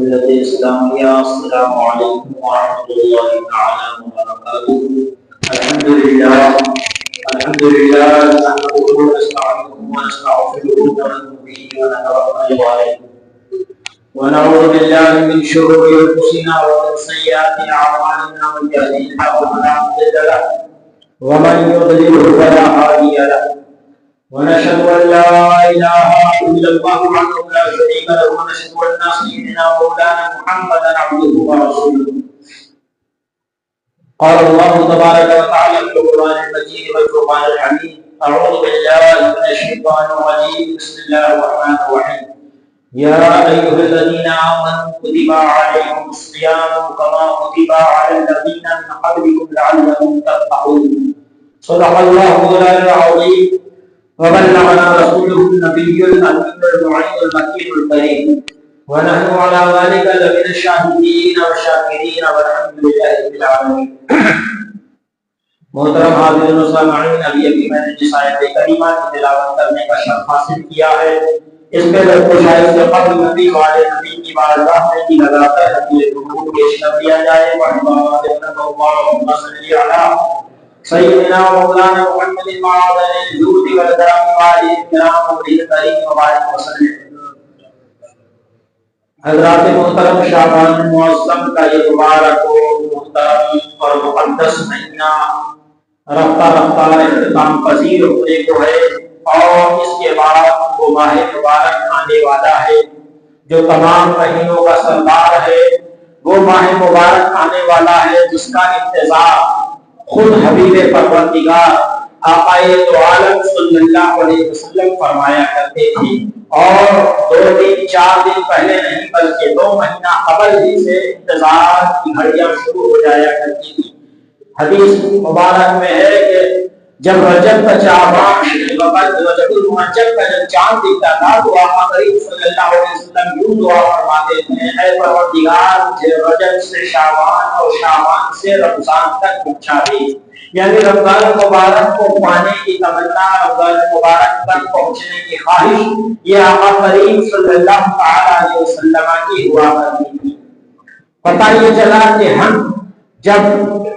ملت اسلامیہ السلام علیکم ورحمۃ اللہ تعالی وبرکاتہ۔ الحمدللہ نحمده ونستعينه ونستغفره ونتوب به ونتوكل عليه ونعوذ بالله من شرور انفسنا ومن سيئات اعمالنا من يهده الله فلا مضل له ومن يضلل فلا هادي له ونشهد ان لا اله الا الله وحده لا شريك له ونشهد ان سيدنا مولانا محمدا عبده ورسوله قال الله تبارك وتعالى في القران المجيد والفرقان الحميد اعوذ بالله من الشيطان الرجيم بسم الله الرحمن الرحيم يا ايها الذين امنوا كتب عليكم الصيام كما كتب على الذين من قبلكم لعلكم تتقون صدق الله مولانا العظيم وبلغنا رسوله النبي الأمين المعين المكين الكريم ونحن على ذلك لمن الشاهدين والشاكرين والحمد لله رب العالمين۔ محترم حاضرین و سامعین، ابھی میں نے جس آیت کریمہ کی تلاوت کرنے کا شرف حاصل کیا ہے، اس پہ درگزر سے قبل نبی والے نبی کی بارگاہ میں کی لگا کر درود پیش کر دیا جائے۔ اللهم صل علی سیدنا مولانا محمد معدن الجود والکرم والے کرام اور کریم وبارک وسلم۔ حضرات محترم، شعبان معظم کا یہ مبارک و محترم اور مقدس مہینہ رفتہ رفتہ اختتام پذیر ہونے کو ہے، اور اس کے بعد وہ ماہ مبارک آنے والا ہے جو تمام مہینوں کا سردار ہے۔ وہ ماہ مبارک آنے والا ہے جس کا انتظار خود حبیب پروردگار آقا دو عالم صلی اللہ علیہ وسلم فرمایا کرتے تھے، اور 2 دن 4 دن پہلے نہیں بلکہ 2 مہینہ قبل ہی سے انتظار کی گھڑیاں شروع ہو جایا کرتی تھی۔ حدیث مبارک میں ہے کہ جب رجب کا شعبان رجب المرجب کا جب چاند دکھتا تھا تو آقا کریم صلی اللہ علیہ وسلم یوں دعا فرماتے تھے، اے پروردگار مجھے رجب سے شعبان اور شعبان سے رمضان تک پہنچا دے۔ یعنی رمضان مبارک کو پانے کی تمنا، رمضان مبارک تک پہنچنے کی خواہش، یہ آقا کریم صلی اللہ علیہ وسلم کی ہوا کرتی تھی۔ پتہ یہ چلا کہ ہم جب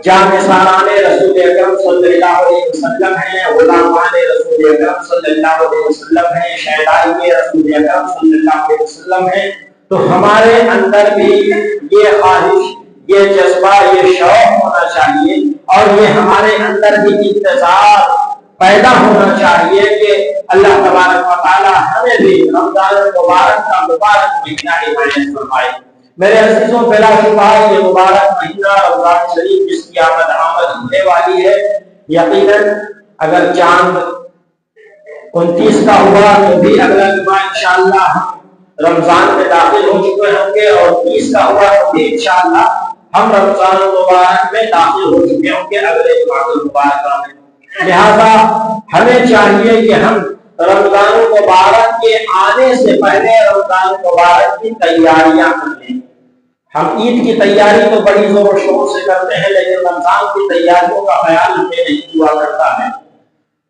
جانثاران رسول اکرم صلی اللہ علیہ وسلم ہیں، غلامان رسول اکرم صلی اللہ علیہ وسلم ہیں، شہدائی رسول اکرم صلی اللہ علیہ وسلم ہیں، تو ہمارے اندر بھی یہ خواہش، یہ جذبہ، یہ شوق ہونا چاہیے، اور یہ ہمارے اندر بھی انتظار پیدا ہونا چاہیے کہ اللہ تبارک و تعالی ہمیں بھی رمضان المبارک کا مبارک مہینہ عنایت فرمائے۔ میرے عزیزوں، بلا شبہ یہ مبارک مہینہ رمضان شریف جس کی آمد ہونے والی ہے، یقیناً اگر چاند 29 کا ہوا تو بھی اگلا جمعہ انشاءاللہ ہم رمضان میں داخل ہو چکے ہوں گے، اور 30 کا ہوا تو بھی انشاءاللہ ہم رمضان المبارک میں داخل ہو چکے ہوں گے اگلے جمعہ المبارک میں۔ لہذا ہمیں چاہیے کہ ہم رمضان المبارک کے آنے سے پہلے رمضان المبارک کی تیاریاں کر لیں۔ ہم عید کی تیاری تو بڑی زور و شور سے کرتے ہیں، لیکن رمضان کی تیاریوں کا خیال ہمیں نہیں ہوا کرتا ہے۔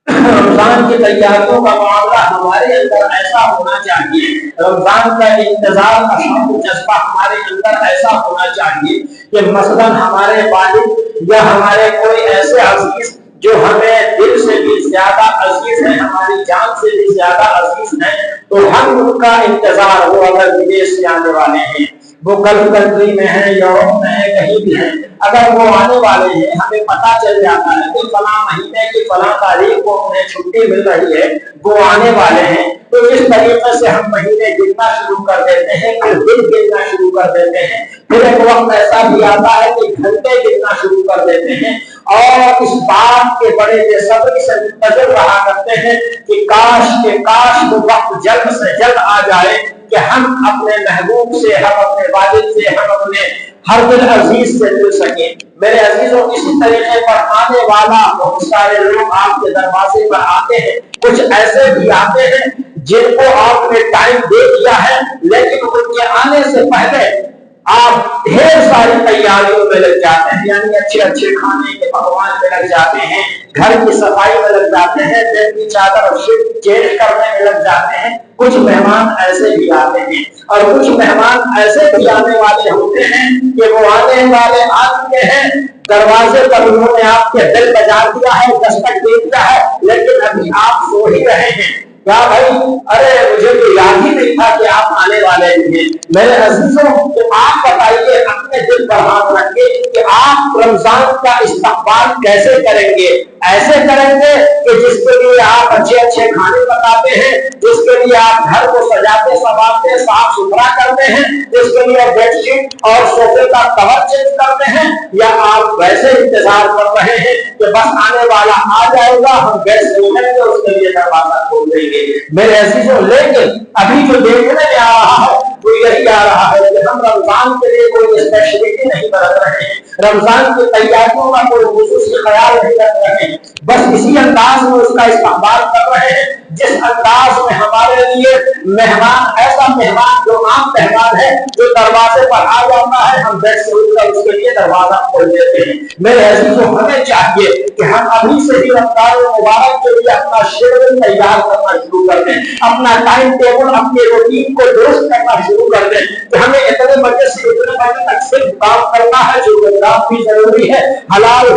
رمضان کی تیاریوں کا معاملہ ہمارے اندر ایسا ہونا چاہیے، رمضان کا انتظار کا شوق جذبہ ہمارے اندر ایسا ہونا چاہیے کہ مثلا ہمارے والد یا ہمارے کوئی ایسے عزیز جو ہمیں دل سے بھی زیادہ عزیز ہیں، ہماری جان سے بھی زیادہ عزیز ہیں، تو ہم ان کا انتظار ہو، اگر بدیش سے آنے والے ہیں، وہ گلف کنٹری میں ہیں، یورپ میں ہیں، کہیں بھی ہیں، اگر وہ آنے والے ہیں، ہمیں پتہ چل جاتا ہے کہ فلاں مہینے کی فلاں تاریخ کو انہیں چھٹی مل رہی ہے، وہ آنے والے ہیں، تو اس طریقے سے ہم مہینے گننا شروع کر دیتے ہیں، پھر دن گننا شروع کر دیتے ہیں، پھر ایک وقت ایسا بھی آتا ہے کہ گھنٹے گننا شروع کر دیتے ہیں، اور اس بات کے بڑے بے صبری سے منتظر رہا کرتے ہیں کہ کاش وہ وقت جلد سے جلد آ جائے کہ ہم اپنے محبوب سے، ہم اپنے والد سے، ہم اپنے ہر دل عزیز سے مل سکیں۔ میرے عزیزوں، اسی طریقے پر آنے والا بہت سارے لوگ آپ کے دروازے پر آتے ہیں، کچھ ایسے بھی آتے ہیں جن کو آپ نے ٹائم دے دیا ہے، لیکن ان کے آنے سے پہلے آپ ڈھیر ساری تیاریوں میں لگ جاتے ہیں، یعنی اچھے اچھے کھانے کے پکوان میں لگ جاتے ہیں، گھر کی صفائی میں لگ جاتے ہیں، بیڈ کی چادر اور شیٹ چینج کرنے میں لگ جاتے ہیں۔ کچھ مہمان ایسے بھی آتے ہیں اور کچھ مہمان ایسے بھی آنے والے ہوتے ہیں کہ وہ آنے والے آ چکے ہیں، دروازے پر انہوں نے آپ کے دل بجا دیا ہے، دستک دے دیا ہے، لیکن ابھی آپ سو ہی رہے ہیں۔ کیا بھائی، ارے مجھے تو یاد ہی نہیں تھا کہ آپ آنے والے ہیں۔ میرے عزیزوں، تو آپ بتائیے اپنے دل پر ہاتھ رکھ کے کہ آپ رمضان کا استقبال کیسے کریں گے؟ ایسے کریں گے کہ جس کے لیے آپ اچھے اچھے کھانے پکاتے ہیں، جس کے لیے آپ گھر کو سجاتے سنوارتے صاف ستھرا کرتے ہیں، جس کے لیے بیڈ شیٹ اور سوفے کا کور چینج کرتے ہیں، یا آپ ویسے انتظار کر رہے ہیں کہ بس آنے والا آ جائے گا، ہم گیس کھولیں گے، اس کے لیے دروازہ کھول دیں گے؟ میرے عزیزوں، لیکن ابھی جو دیکھنے میں آ رہا ہے وہ یہی آ رہا ہے کہ ہم رمضان کے لیے کوئی اسپیشلٹی نہیں برت رہے ہیں، رمضان کی تیاریوں کا کوئی خصوصی خیال نہیں رکھ رہے ہیں، بس اسی انداز میں اس کا استقبال کر رہے ہیں جس انداز میں ہمارے لیے مہمان، ایسا مہمان جو عام مہمان ہے، جو دروازے پر آ جاتا ہے، ہم بیٹھ سے اٹھ کر اس کے لیے دروازہ کھول دیتے ہیں۔ میرے عزیزوں، ہمیں چاہیے کہ ہم ابھی سے ہی رمضان المبارک کے لیے اپنا شیڈول تیار کرنا شروع کر دیں، اپنا ٹائم ٹیبل، اپنے روٹین کو درست کرنا شروع کر دیں کہ ہمیں اتنے بجے سے اتنے بجے تک صرف کام کرنا ہے، جو کام بھی ضروری ہے۔ حلال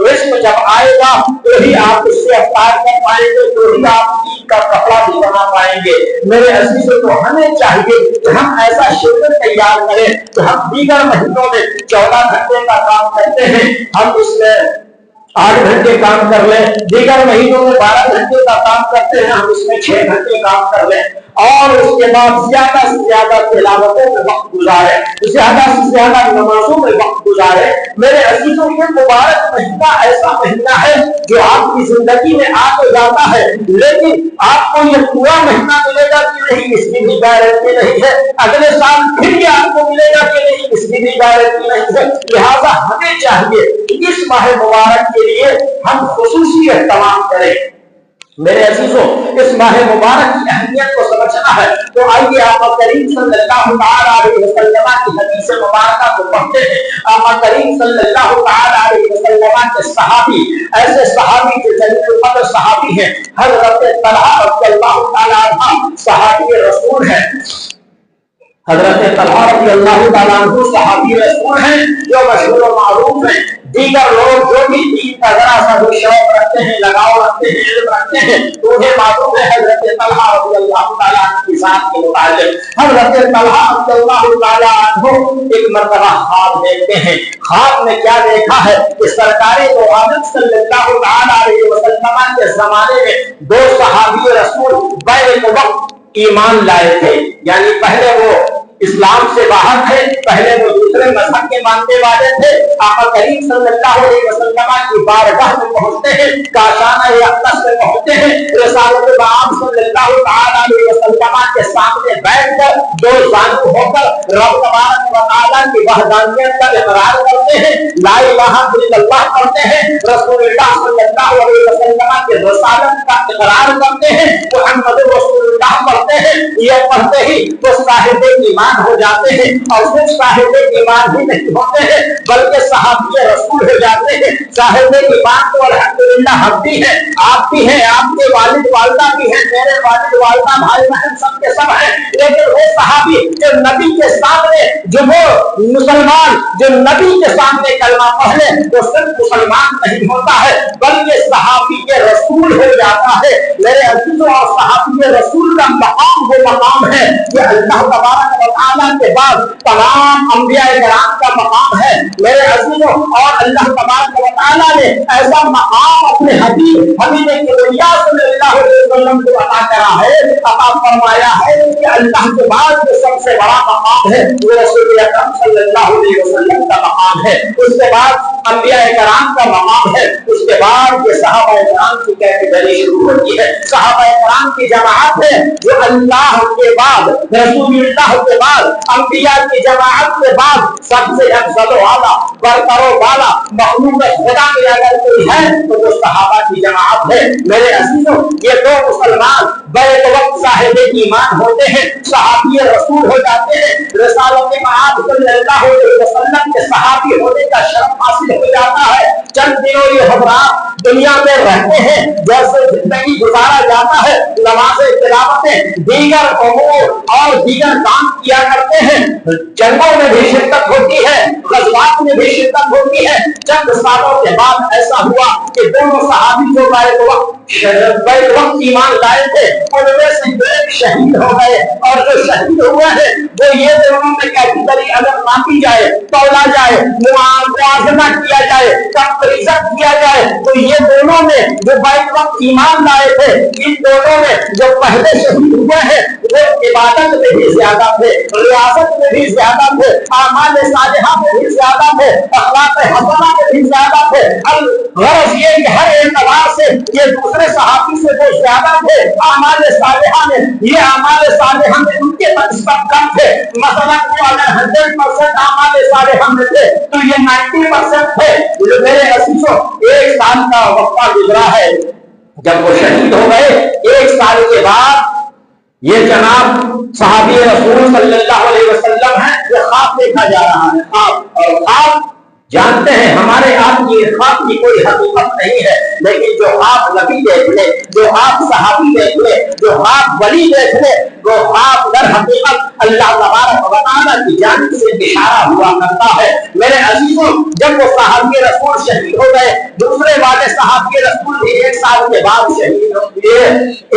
رزق جب آئے گا تو ہی آپ اس سے افطار کر پائیں گے، تو ہی آپ عید کا کپڑا بھی بنا پائیں گے۔ میرے عزیزوں، تو ہمیں چاہیے کہ ہم ایسا شیڈول تیار کریں کہ ہم دیگر مہینوں میں 14 گھنٹے کا کام کرتے ہیں، ہم اس میں 8 گھنٹے کام کر لیں، دیگر مہینوں میں 12 گھنٹے کا کام کرتے ہیں، ہم اس میں 6 گھنٹے کام کر لیں، اور اس کے بعد زیادہ سے زیادہ تلاوتوں میں وقت گزارے، زیادہ سے زیادہ نمازوں میں وقت گزارے۔ میرے عزیزوں، یہ مبارک مہینہ ایسا مہینہ ہے جو آپ کی زندگی میں آ تو جاتا ہے، لیکن آپ کو یہ پورا مہینہ ملے گا کہ نہیں، اس کی بھی گارنٹی نہیں ہے، اگلے سال پھر یہ آپ کو ملے گا کہ نہیں، اس کی بھی گارنٹی نہیں ہے۔ لہذا ہمیں چاہیے کہ اس ماہ مبارک کے لیے ہم خصوصی اہتمام کریں۔ میرے عزیزوں، اس ماہ مبارک کی اہمیت کو سمجھنا ہے تو آئیے آقا کریم صلی اللہ علیہ وسلم کی حدیث مبارکہ کو پڑھتے ہیں۔ آقا کریم صلی اللہ علیہ وسلم کے صحابی، ایسے صحابی جو جلیل القدر صحابی ہیں، حضرت طلحہ رضی اللہ تعالی عنہ صحابی رسول ہیں۔ حضرت طلحہ رضی اللہ تعالیٰ عنہ صحابی رسول ہیں جو مشہور و معروف ہیں۔ دیگر لوگ جو بھی دین کا ذرا سا بھی شوق رکھتے ہیں، لگاؤ رکھتے ہیں، علم رکھتے ہیں، تو انہیں معلوم ہے حضرت طلحہ رضی اللہ تعالیٰ عنہ کی ذات کے متعلق۔ حضرت طلحہ رضی اللہ تعالیٰ عنہ ایک مرتبہ خواب دیکھتے ہیں۔ خواب میں کیا دیکھا ہے کہ سرکار دو عالم صلی اللہ علیہ وسلم کے زمانے میں 2 صحابی رسول بیک وقت ایمان لائے تھے، یعنی پہلے وہ اسلام سے باہر تھے، پہلے وہ دوسرے مذہب کے ماننے والے تھے۔ آقا کریم صلی اللہ علیہ وسلم کی بارگاہ میں پہنچتے ہیں، کاشانہ اقدس میں پہنچتے ہیں، رسالت مآب صلی اللہ علیہ وسلم کے سامنے بیٹھ کر 2 زانو ہو کر رب تبارک و تعالیٰ کی وحدانیت کا اقرار کرتے ہیں، لا الہ الا اللہ پڑھتے ہیں، رسول اللہ صلی اللہ علیہ وسلم کی رسالت کا اقرار کرتے ہیں، محمد رسول اللہ پڑھتے ہیں۔ یہ پڑھتے ہی وہ صاحب ایمان ہو جاتے ہیں، اور صرف صاحب ایمان ہی نہیں ہوتے ہیں بلکہ صحابی رسول ہو جاتے ہیں۔ صاحب ایمان تو الحمدللہ ہم بھی ہیں، آپ بھی ہیں، آپ کے والد والدہ بھی ہیں، میرے والد والدہ بھائی بہن سب کے سب ہیں، لیکن وہ صحابی جو نبی کے سامنے، جو وہ مسلمان جو نبی کے سامنے کلمہ پڑھ لے، وہ صرف مسلمان نہیں ہوتا ہے بلکہ صحابی کے رسول ہو جاتا ہے۔ میرے عزیزوں، اور صحابی رسول کا مقام وہ مقام ہے کہ اللہ تبارک و تعالیٰ کے بعد تمام انبیاء کرام کا مقام ہے۔ میرے عزیزوں، اور اللہ تبارک و تعالیٰ نے ایسا مقام اپنے حبیب حبیب کبریا صلی اللہ علیہ وسلم کو عطا کرا ہے، عطا فرمایا ہے کہ اللہ کے بعد جو سب سے بڑا مقام ہے وہ رسول اکرم صلی اللہ علیہ وسلم کا مقام ہے۔ اس کے بعد انبیاء کرام کا مقام ہے، اس کے بعد یہ صحابہ کرام کی کیٹیگری شروع ہوتی ہے۔ صحابہ کرام کی جماعت ہے جو اللہ کے بعد، رسول اللہ کے بعد، انبیاء کی جماعت کے بعد سب سے افضل والا، برتر والا مخلوق خدا میں اگر کوئی ہے تو وہ صحابہ کی جماعت ہے۔ میرے عزیزوں، یہ دو مسلمان بیک وقت صاحب ایمان ہوتے ہیں، صحابی رسول ہو جاتے ہیں، رسالت معاد صلی اللہ علیہ وسلم کے صحابی ہونے کا شرف حاصل ہو جاتا ہے۔ چند دنوں یہ حضرات دنیا میں رہتے ہیں، جیسے زندگی گزارا جاتا ہے، نمازیں، تلاوتیں، دیگر امور اور دیگر کام کیا کرتے ہیں، جنگوں میں بھی شرکت ہوتی ہے، غزوات میں بھی شرکت ہوتی ہے۔ چند سالوں کے بعد ایسا ہوا کہ دونوں صحابی جو بیک وقت ایمان لائے تھے ان میں سے ایک شہید ہو گئے، اور جو شہید ہوئے ہیں وہ یہ دونوں میں کیٹیگری اگر ناپی جائے، تولا جائے، موازنہ کیا جائے، کمپریزن کیا جائے تو یہ دونوں میں جو بیک وقت ایمان لائے تھے، ان دونوں میں جو پہلے شہید ہوئے ہیں وہ عبادت میں بھی زیادہ تھے، ریاست میں بھی زیادہ تھے، اعمال صالحہ میں بھی زیادہ تھے، اخلاق حسنہ میں بھی زیادہ تھے۔ غرض یہ کہ ہر اعتبار سے یہ دوسرے صحابی سے وہ زیادہ تھے، اعمال صالحہ میں یہ اعمال صالحہ میں ان کے نسبت کم تھے۔ مثلا وہ اگر 100% اعمال صالحہ میں تھے تو یہ 90% تھے۔ میرے عزیزوں، ایک سال کا وقفہ گزرا ہے، جب وہ شہید ہو گئے ایک سال کے بعد یہ جناب صحابی رسول صلی اللہ علیہ وسلم ہیں، یہ خواب دیکھا جا رہا ہے، خواب، اور خواب جانتے ہیں ہمارے آپ کی خواب کی کوئی حقیقت نہیں ہے، لیکن جو خواب نبی دیکھ لے، جو خواب صحابی دیکھ لے، جو خواب ولی دیکھ لے، وہ خواب در حقیقت اللہ تبارک و تعالیٰ کی جانب سے اشارہ ہوا کرتا ہے۔ میرے عزیزوں، جب وہ صحابی رسول شہید ہو گئے، دوسرے والے صحابی رسول بھی ایک سال کے بعد شہید ہوئے،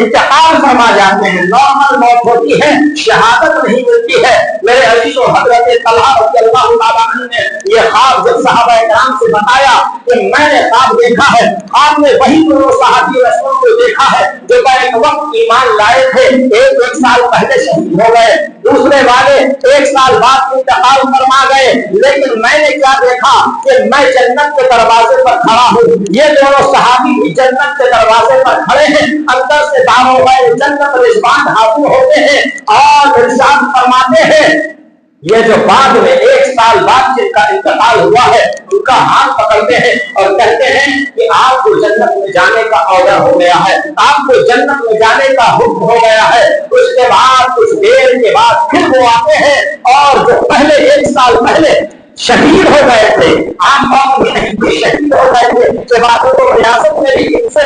انتقال فرما جاتے ہیں، نارمل موت ہوتی ہے، شہادت نہیں ملتی ہے۔ میرے عزیزوں، حضرت طلحہ رضی اللہ تعالیٰ عنہ نے یہ خواب جب صحابہ کرام سے بتایا کہ میں نے خواب دیکھا ہے، آپ نے وہی دونوں صحابی رسول کو دیکھا ہے جو بیک وقت ایمان لائے تھے، ایک سال پہلے شہید ہو گئے، دوسرے والے ایک سال بعد انتقال فرما گئے، لیکن میں نے کیا دیکھا کہ میں جنت کے دروازے پر کھڑا ہوں، یہ دونوں صحابی بھی جنت کے دروازے پر کھڑے ہیں، اندر سے داروں میں جنت رضوان حاصل ہوتے ہیں اور ارشاد فرماتے ہیں یہ جو بعد میں ایک سال بعد جن کا انتقال ہوا ہے ان کا ہاتھ پکڑتے ہیں اور کہتے ہیں کہ آپ کو جنت میں جانے کا آرڈر ہو گیا ہے، آپ کو جنت میں جانے کا حکم ہو گیا ہے۔ اس کے بعد کچھ دیر کے بعد پھر وہ آتے ہیں اور جو پہلے ایک سال پہلے شہید ہو گئے تھے، عام موت بھی نہیں، شہید ہو گئے تھے، ریاست میں بھی